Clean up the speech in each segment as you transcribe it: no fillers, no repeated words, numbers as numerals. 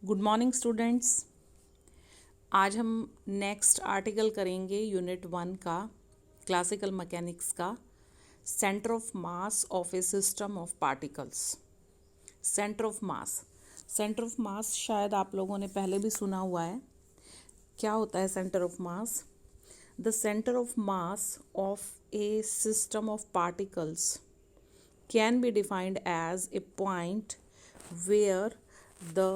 Good morning students. आज हम next article करेंगे यूनिट 1 का क्लासिकल मैकेनिक्स का centre of mass of a system of particles. Centre of मास शायद आप लोगों ने पहले भी सुना हुआ है। क्या होता है centre of mass? The centre of mass of a system of particles can be defined as a point where the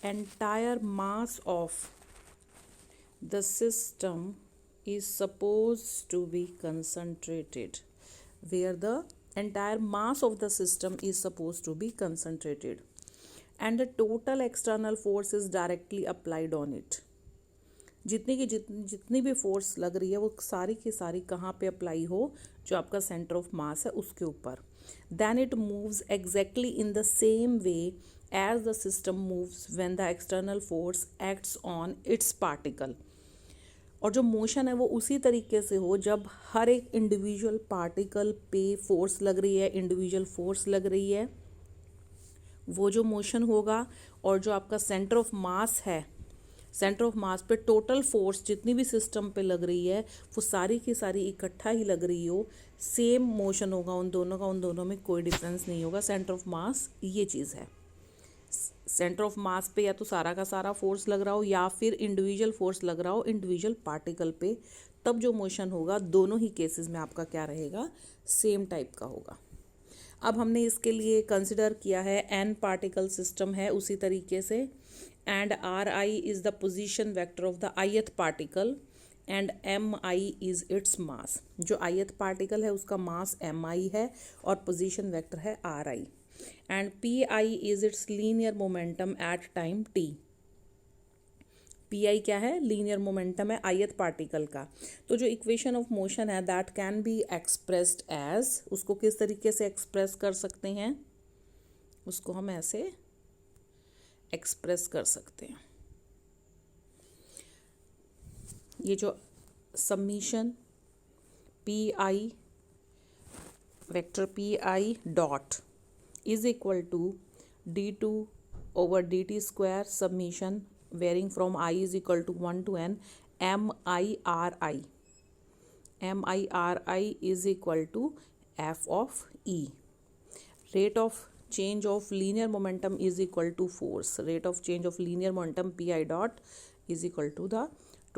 entire mass of the system is supposed to be concentrated. Where the entire mass of the system is supposed to be concentrated and the total external force is directly applied on it. जितनी भी force लग रही है वो सारी की सारी कहाँ पे अप्लाई हो, जो आपका सेंटर ऑफ मास है उसके ऊपर। Then it moves exactly in the same way as the system moves when the external force acts on its particle. और जो मोशन है वो उसी तरीके से हो जब हर एक इंडिविजुअल पार्टिकल पे फोर्स लग रही है, इंडिविजुअल फोर्स लग रही है, वो जो मोशन होगा। और जो आपका सेंटर ऑफ मास है, सेंटर ऑफ मास पे टोटल फोर्स जितनी भी सिस्टम पे लग रही है वो सारी की सारी इकट्ठा ही लग रही हो, सेम मोशन होगा उन दोनों का, उन दोनों में कोई डिफरेंस नहीं होगा। सेंटर ऑफ मास ये चीज़ है। सेंटर ऑफ मास पे या तो सारा का सारा फोर्स लग रहा हो या फिर इंडिविजुअल फोर्स लग रहा हो इंडिविजुअल पार्टिकल पे, तब जो मोशन होगा दोनों ही केसेस में आपका क्या रहेगा, सेम टाइप का होगा। अब हमने इसके लिए कंसिडर किया है n पार्टिकल सिस्टम है उसी तरीके से, and ri is the position vector of the ith particle and mi is its mass. जो ith पार्टिकल है उसका मास mi है और पोजीशन वेक्टर है ri, and pi is its linear momentum at time t। P क्या है? Linear momentum है ith particle का। तो जो इक्वेशन ऑफ मोशन है that can be expressed as, उसको किस तरीके से एक्सप्रेस कर सकते हैं? उसको हम ऐसे एक्सप्रेस कर सकते हैं। ये जो summation P I vector P I dot is equal to d2/dt² summation varying from I is equal to 1 to n MIRI is equal to f of E। Rate of change of linear momentum is equal to force, rate of change of linear momentum pi dot is equal to the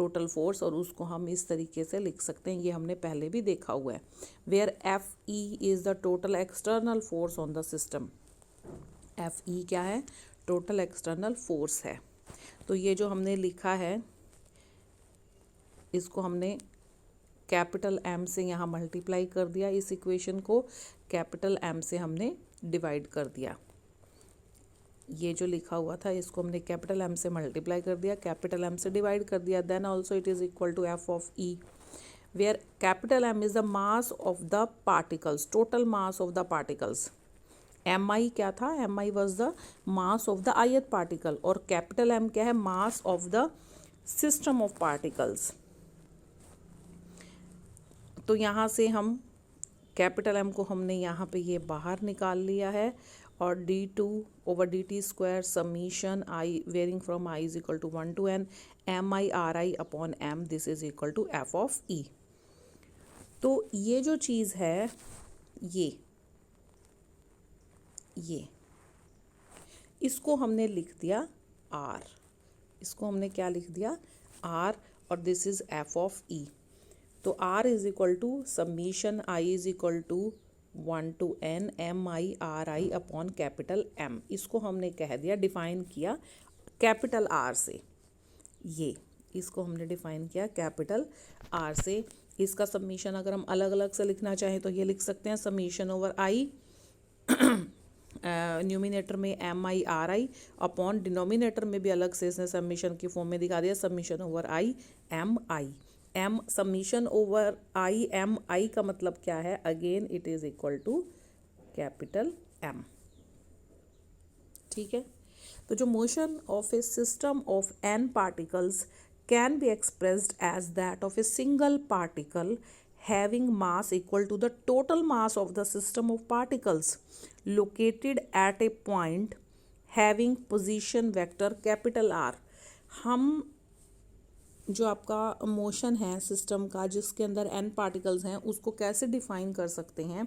total force। और उसको हम इस तरीके से लिख सकते हैं, ये हमने पहले भी देखा हुआ है। where Fe is the total external force on the system। Fe क्या है? total external force है। तो ये जो हमने लिखा है इसको हमने कैपिटल M से यहाँ मल्टीप्लाई कर दिया, इस इक्वेशन को कैपिटल M से हमने डिवाइड कर दिया। ये जो लिखा हुआ था इसको हमने कैपिटल M से मल्टीप्लाई कर दिया, कैपिटल M से डिवाइड कर दिया। Then also it is equal to f of E, where capital M is the mass of the particles, total mass of the particles. mi क्या था? mi was the mass of the ith particle, और capital M क्या है? Mass of the system of particles. तो यहाँ से हम capital M को हमने यहाँ पे ये बाहर निकाल लिया है, और d2/dt² summation I varying from I is equal to 1 to n MIRI upon M, this is equal to f of E। तो ये जो चीज़ है ये इसको हमने लिख दिया R, इसको हमने क्या लिख दिया? R, और this is f of E। तो R is equal to summation I is equal to 1 to n MIRI upon capital M। इसको हमने कह दिया, डिफाइन किया कैपिटल R से। ये इसको हमने डिफाइन किया कैपिटल R से। इसका समीशन अगर हम अलग अलग से लिखना चाहें तो ये लिख सकते हैं समीशन ओवर I न्यूमिनेटर में MIRI अपॉन डिनोमिनेटर में भी अलग से इसने समीशन की फॉर्म में दिखा दिया summation over I MI। M summation over I MI का मतलब क्या है? Again it is equal to capital M। ठीक है। तो जो motion of a system of n particles can be expressed as that of a single particle having mass equal to the total mass of the system of particles located at a point having position vector capital R. हम जो आपका motion है system का जिसके अंदर n particles हैं उसको कैसे डिफाइन कर सकते हैं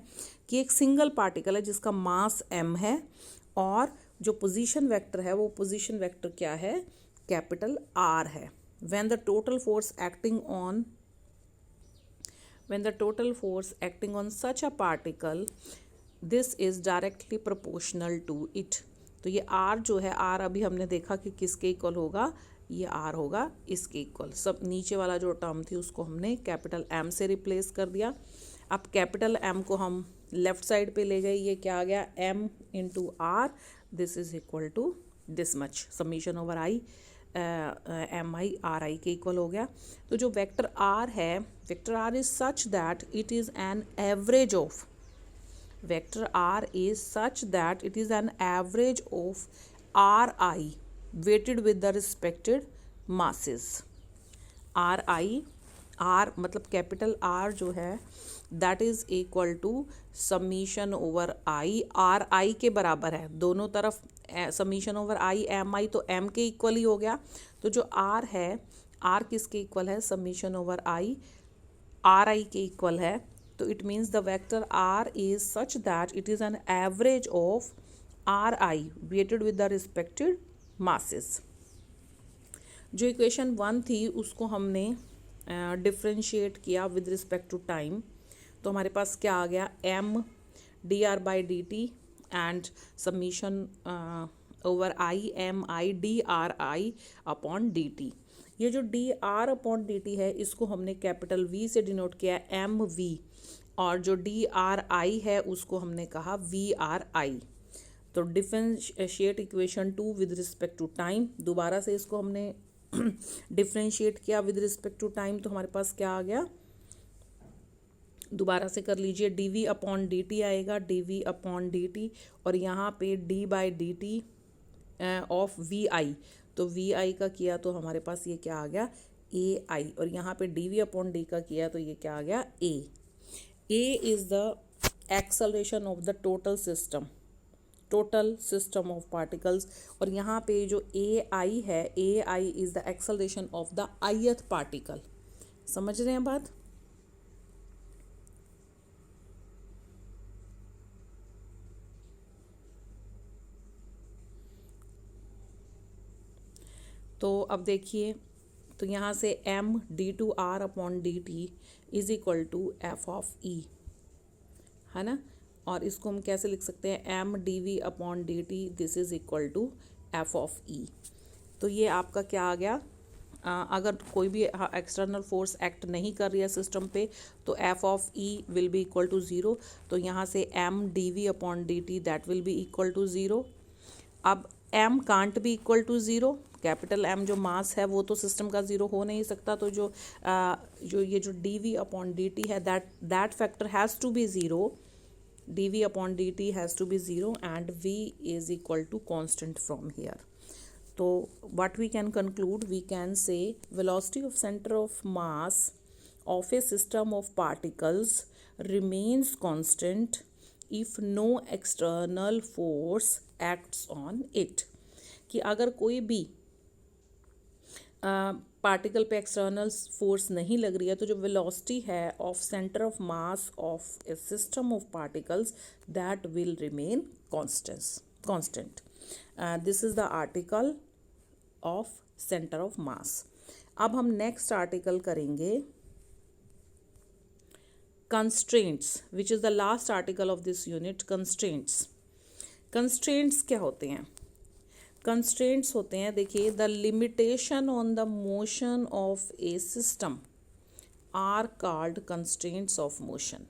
कि एक सिंगल पार्टिकल है जिसका मास m है और जो पोजीशन वेक्टर है वो पोजीशन वेक्टर क्या है, कैपिटल R है। when the total force acting on such a particle this is directly proportional to it। तो ये R जो है, R अभी हमने देखा कि किसके इक्वल होगा, ये R होगा इसके इक्वल। सब नीचे वाला जो टर्म थी उसको हमने कैपिटल M से रिप्लेस कर दिया। अब कैपिटल M को हम लेफ्ट साइड पे ले गए, ये क्या आ गया, M into R, this is equal to this much, summation over I M I R I के इक्वल हो गया। तो जो वेक्टर R है, vector R is such that it is an average of, vector R is such that it is an average of Ri weighted with the respected masses। Ri, R मतलब capital R जो है that is equal to summation over I, Ri के बराबर है, दोनों तरफ summation over I Mi, तो M के इक्वल ही हो गया। तो जो R है, R किसके इक्वल है, समीशन ओवर I Ri के इक्वल है। तो it means the vector R is such that it is an average of Ri weighted with the respected masses. जो इक्वेशन 1 थी उसको हमने डिफ्रेंशिएट किया विद रिस्पेक्ट टू टाइम, तो हमारे पास क्या आ गया, m dr/dt and summation over I mi dri upon dt। ये जो dr अपॉन dt है इसको हमने कैपिटल V से डिनोट किया है mv, और जो dri है उसको हमने कहा vri। तो differentiate equation 2 with respect to time, दोबारा से इसको हमने डिफरेंशिएट किया विद रिस्पेक्ट टू टाइम, तो हमारे पास क्या आ गया, दोबारा से कर लीजिए, dv अपॉन dt आएगा, dv अपॉन dt, और यहाँ पे d/dt ऑफ vi, तो vi का किया तो हमारे पास ये क्या आ गया, ai, और यहाँ पे dv अपॉन d का किया तो ये क्या आ गया, a is the acceleration of the total system of particles, और यहाँ पे जो ai है, ai is the acceleration of the ith particle. समझ रहे हैं बात? तो अब देखिए, तो यहाँ से m d/r upon dt is equal to f of e, है ना, और इसको हम कैसे लिख सकते हैं, m dv upon dt this is equal to f of e। तो ये आपका क्या आ गया, अगर कोई भी एक्सटर्नल फोर्स एक्ट नहीं कर रही है सिस्टम पे तो f of e will be equal to 0, तो यहाँ से m dv upon dt that will be equal to 0। अब m can't be equal to 0, capital M जो मास है वो तो सिस्टम का 0 हो नहीं सकता, तो ये जो dv अपॉन dt है that factor has to be 0, dv upon dt has to be 0 and v is equal to constant from here. तो what we can conclude, we can say velocity of centre of mass of a system of particles remains constant if no external force acts on it. कि अगर कोई भी particle पे external force नहीं लग रही है तो जो वेलोसिटी है of centre of mass of a system of particles that will remain constant. This is the article of centre of mass. अब हम नेक्स्ट आर्टिकल करेंगे constraints, which is the last article of this unit. Constraints क्या होते हैं? Constraints होते हैं, देखिए, the limitation on the motion of a system are called constraints of motion,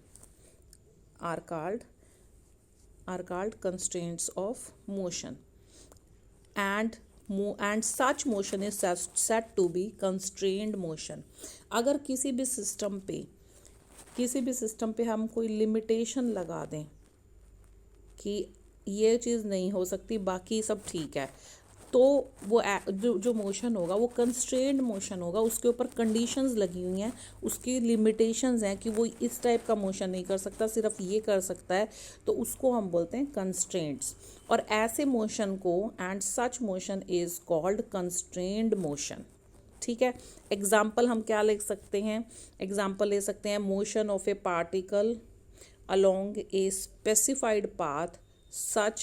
are called constraints of motion and such motion is set to be constrained motion. अगर किसी भी system पे हम कोई लिमिटेशन लगा दें कि ये चीज़ नहीं हो सकती, बाकी सब ठीक है, तो वो जो मोशन होगा वो कंस्ट्रेंड मोशन होगा, उसके ऊपर कंडीशंस लगी हुई हैं, उसकी लिमिटेशंस हैं कि वो इस टाइप का मोशन नहीं कर सकता, सिर्फ ये कर सकता है, तो उसको हम बोलते हैं कंस्ट्रेंट्स। और ऐसे मोशन को, and such motion is called constrained motion. ठीक है, एग्जाम्पल हम क्या ले सकते हैं, एग्जाम्पल ले सकते हैं motion of A particle along a specified path such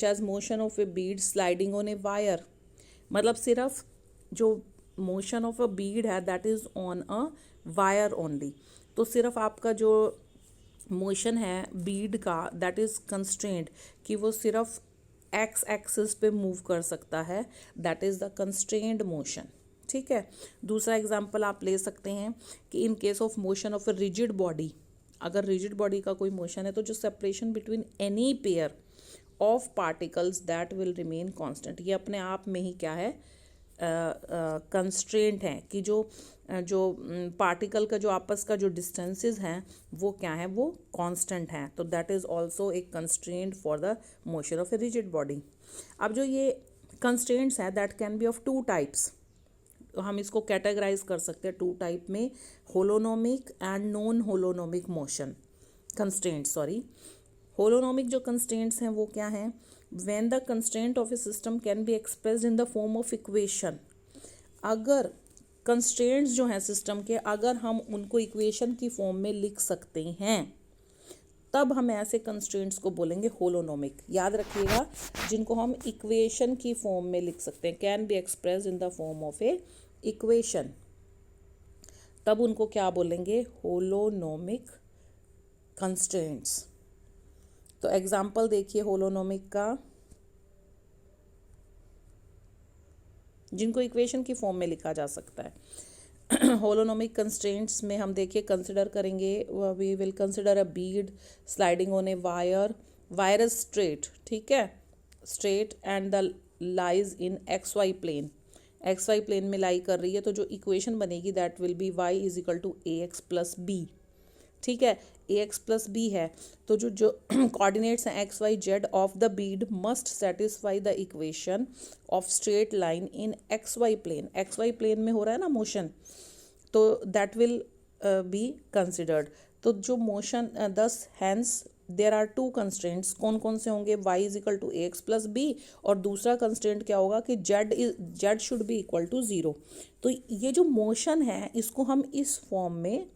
as motion of a bead sliding on a wire। मतलब सिर्फ जो मोशन ऑफ अ बीड है that is on a wire only, तो सिर्फ आपका जो मोशन है बीड का दैट इज़ कंस्ट्रेंट, कि वो सिर्फ एक्स एक्सिस पे मूव कर सकता है, that is the constrained motion. ठीक है, दूसरा एग्जांपल आप ले सकते हैं कि in case of motion of a rigid body, अगर रिजिड बॉडी का कोई मोशन है तो जो separation between any pair of particles that will remain constant, ये अपने आप में ही क्या है, कंस्ट्रेंट है कि जो पार्टिकल का जो आपस का जो डिस्टेंसेस हैं वो क्या है, वो कांस्टेंट हैं, तो दैट इज़ आल्सो एक constraint for the motion of a rigid body. अब जो ये कंस्ट्रेंट्स हैं that can be of two types, तो हम इसको कैटेगराइज कर सकते हैं टू टाइप में, holonomic and non holonomic motion constraints. Sorry, holonomic जो कंस्ट्रेंट्स हैं वो क्या हैं, when the constraint of a system can be expressed in the form of equation. अगर कंस्ट्रेंट्स जो हैं सिस्टम के, अगर हम उनको इक्वेशन की फॉर्म में लिख सकते हैं तब हम ऐसे कंस्ट्रेंट्स को बोलेंगे होलोनोमिक। याद रखिएगा, जिनको हम इक्वेशन की फॉर्म में लिख सकते हैं, can be expressed in the form of A equation, तब उनको क्या बोलेंगे, होलोनोमिक कंस्ट्रेंट्स। तो एग्जाम्पल देखिए होलोनोमिक का, जिनको इक्वेशन की फॉर्म में लिखा जा सकता है। होलोनोमिक कंस्ट्रेंट्स में हम देखिए कंसिडर करेंगे, we will consider a bead sliding on a wire, wire is straight, ठीक है, straight and the lies in X Y plane, X Y plane में लाई कर रही है, तो जो इक्वेशन बनेगी that will be Y is equal to A X plus B. ठीक है, ए एक्स प्लस बी है, तो जो कोऑर्डिनेट्स हैं X Y Z of the bead must satisfy the equation of straight line in X Y plane, X Y plane में हो रहा है ना मोशन, तो दैट विल बी कंसिडर्ड। तो जो motion thus has there are two constraints, कौन कौन से होंगे, y is equal to A X plus B, और दूसरा कंस्ट्रेंट क्या होगा कि Z should be equal to zero. तो ये जो मोशन है इसको हम इस फॉर्म में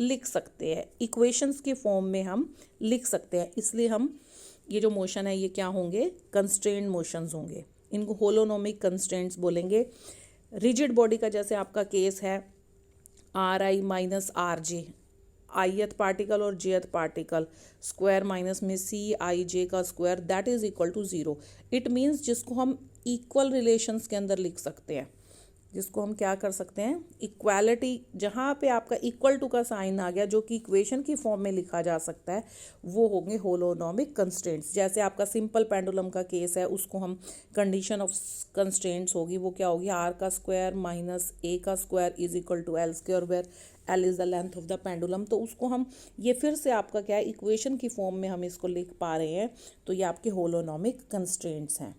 लिख सकते हैं, इक्वेशंस की फॉर्म में हम लिख सकते हैं, इसलिए हम ये जो मोशन है ये क्या होंगे, कंस्ट्रेंट मोशंस होंगे, इनको होलोनोमिक कंस्ट्रेंट्स बोलेंगे। रिजिड बॉडी का जैसे आपका केस है are I minus R J, ith particle और जेथ पार्टिकल, स्क्वायर माइनस में सी आई जे का square, that is equal to zero. It means जिसको हम इक्वल रिलेशंस के अंदर लिख सकते हैं, जिसको हम क्या कर सकते हैं, इक्वालिटी, जहाँ पे आपका इक्वल टू का साइन आ गया जो कि इक्वेशन की फॉर्म में लिखा जा सकता है, वो होंगे होलोनोमिक कंस्ट्रेंट्स। जैसे आपका सिंपल पेंडुलम का केस है, उसको हम कंडीशन ऑफ कंस्ट्रेंट्स होगी, वो क्या होगी, आर का स्क्वायर माइनस ए का square is equal to L square, where L is the length of the pendulum. तो उसको हम ये फिर से आपका क्या है, इक्वेशन की फॉर्म में हम इसको लिख पा रहे हैं, तो ये आपके होलोनोमिक कंस्ट्रेंट्स हैं।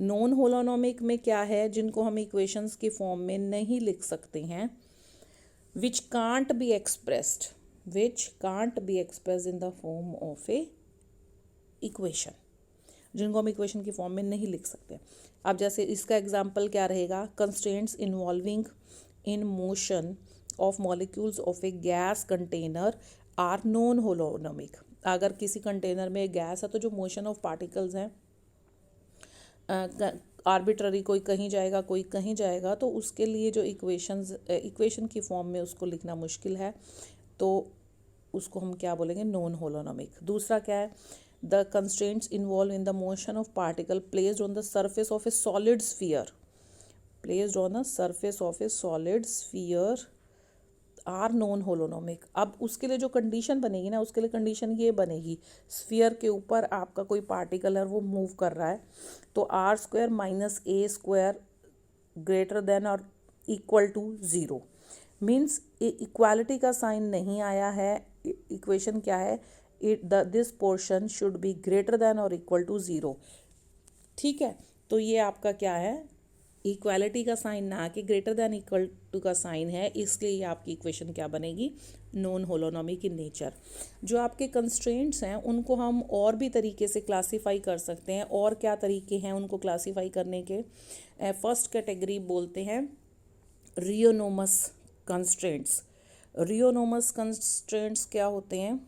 नॉन होलोनोमिक में क्या है, जिनको हम इक्वेशंस की फॉर्म में नहीं लिख सकते हैं, which can't be expressed in the form of A equation, जिनको हम इक्वेशन की फॉर्म में नहीं लिख सकते। अब जैसे इसका एग्जांपल क्या रहेगा, constraints involving in motion of molecules of a gas container are non holonomic. अगर किसी कंटेनर में गैस है तो जो मोशन ऑफ पार्टिकल्स हैं आर्बिट्ररी, कोई कहीं जाएगा कोई कहीं जाएगा, तो उसके लिए जो इक्वेशन की फॉर्म में उसको लिखना मुश्किल है, तो उसको हम क्या बोलेंगे, नॉन होलोनोमिक। दूसरा क्या है, the constraints involve in the motion of particle placed on the surface of a solid sphere are non holonomic. अब उसके लिए जो कंडीशन बनेगी ना, उसके लिए कंडीशन ये बनेगी, स्फीयर के ऊपर आपका कोई पार्टिकल है वो मूव कर रहा है, तो R square minus A square greater than और equal to zero. Means equality का साइन नहीं आया है, इक्वेशन क्या है, this portion should be greater than और इक्वल टू ज़ीरो। ठीक है, तो ये आपका क्या है, इक्वालिटी का साइन ना कि ग्रेटर देन इक्वल टू का साइन है, इसलिए ये आपकी इक्वेशन क्या बनेगी, नॉन होलोनोमिक इन नेचर। जो आपके कंस्ट्रेंट्स हैं उनको हम और भी तरीके से क्लासीफाई कर सकते हैं। और क्या तरीके हैं उनको क्लासीफाई करने के? फर्स्ट कैटेगरी बोलते हैं रियोनोमस कंस्ट्रेंट्स। रियोनोमस कंस्ट्रेंट्स क्या होते हैं?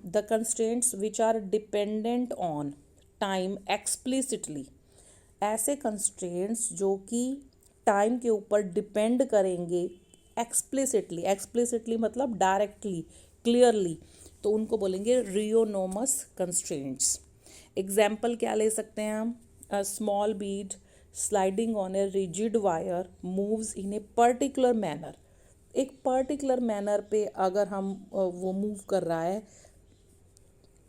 The constraints which are dependent on time explicitly. ऐसे कंस्ट्रेंट्स जो कि टाइम के ऊपर डिपेंड करेंगे एक्सप्लिसिटली। एक्सप्लिसिटली मतलब डायरेक्टली, क्लियरली, तो उनको बोलेंगे रियोनोमस कंस्ट्रेंट्स। एग्जाम्पल क्या ले सकते हैं हम? A small Beed sliding on a rigid wire moves in a particular manner. एक पर्टिकुलर मैनर पे अगर हम वो मूव कर रहा है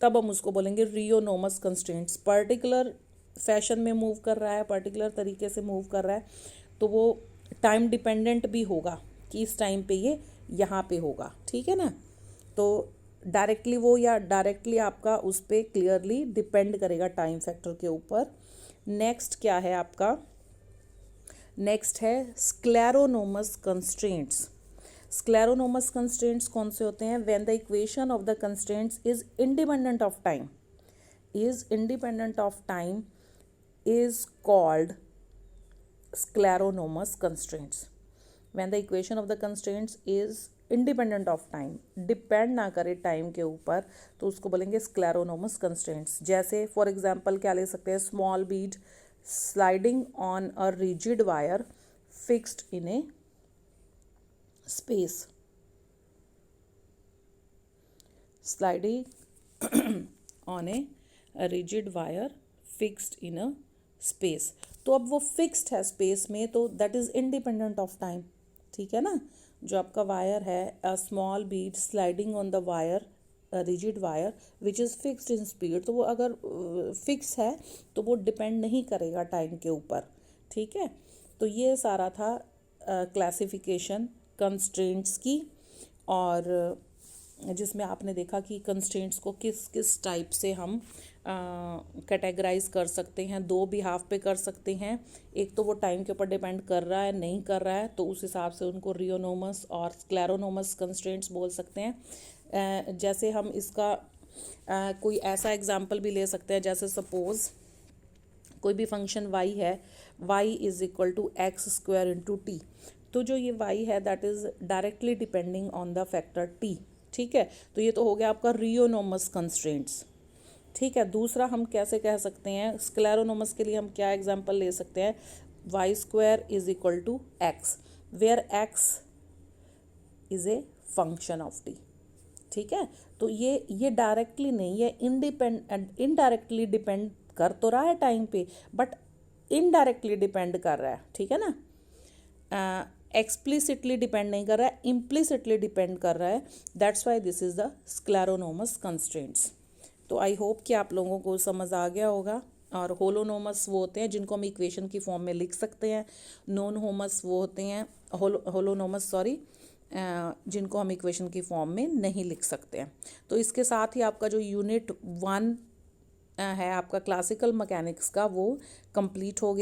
तब हम उसको बोलेंगे रियोनोमस कंस्ट्रेंट्स। पर्टिकुलर फैशन में मूव कर रहा है, पर्टिकुलर तरीके से मूव कर रहा है, तो वो टाइम डिपेंडेंट भी होगा कि इस टाइम पे ये यहाँ पे होगा, ठीक है ना। तो डायरेक्टली वो या डायरेक्टली आपका उस पर क्लियरली डिपेंड करेगा टाइम फैक्टर के ऊपर। नेक्स्ट क्या है आपका? नेक्स्ट है स्क्लेरोनोमस कंस्ट्रेंट्स। स्क्लेरोनोमस कंस्ट्रेंट्स कौन से होते हैं? When the equation of the constraints is independent of time, is independent of time is called scleronomous constraints. When the equation of the constraints is independent of time, depend ना करे time के ऊपर, तो उसको बोलेंगे scleronomous constraints। जैसे for example क्या ले सकते हैं? Small Beed sliding on a rigid wire fixed in A space. Sliding on a rigid wire fixed in a space. तो अब वो फिक्स्ड है स्पेस में, तो that is independent of time, ठीक है ना। जो आपका वायर है, a small Beed sliding on the wire, rigid wire which is fixed in speed, तो वो अगर फिक्स है तो वो डिपेंड नहीं करेगा टाइम के ऊपर, ठीक है। तो ये सारा था क्लासिफिकेशन कंस्ट्रेंट्स की, और जिसमें आपने देखा कि कंस्ट्रेंट्स को किस किस टाइप से हम कैटेगराइज कर सकते हैं। दो भी हाफ पे कर सकते हैं। एक तो वो टाइम के ऊपर डिपेंड कर रहा है, नहीं कर रहा है, तो उस हिसाब से उनको रियोनोमस और स्क्लेरोनोमस कंस्ट्रेंट्स बोल सकते हैं। जैसे हम इसका कोई ऐसा एग्जांपल भी ले सकते हैं, जैसे सपोज कोई भी फंक्शन y है, y is equal to X square into T. तो जो ये y है that is directly depending on the factor t, ठीक है। तो ये तो हो गया आपका रियोनोमस कंस्ट्रेंट्स, ठीक है। दूसरा हम कैसे कह सकते हैं? स्क्लेरोनोमस के लिए हम क्या एग्जांपल ले सकते हैं? Y square is equal to X, where X is a function of T, ठीक है। तो ये डायरेक्टली नहीं, ये इनडायरेक्टली डिपेंड कर तो रहा है टाइम पे, बट इनडायरेक्टली डिपेंड कर रहा है, ठीक है ना। एक्सप्लिसिटली डिपेंड नहीं कर रहा है, इम्प्लिसिटली डिपेंड कर रहा है। That's why this is the scleronomous constraints. तो आई होप कि आप लोगों को समझ आ गया होगा। और होलोनोमस वो होते हैं जिनको हम इक्वेशन की फॉर्म में लिख सकते हैं। नॉन होमस वो होते हैं, होलोनोमस सॉरी, जिनको हम इक्वेशन की फॉर्म में नहीं लिख सकते हैं। तो इसके साथ ही आपका जो यूनिट 1 है आपका क्लासिकल मैकेनिक्स का, वो कंप्लीट हो गया।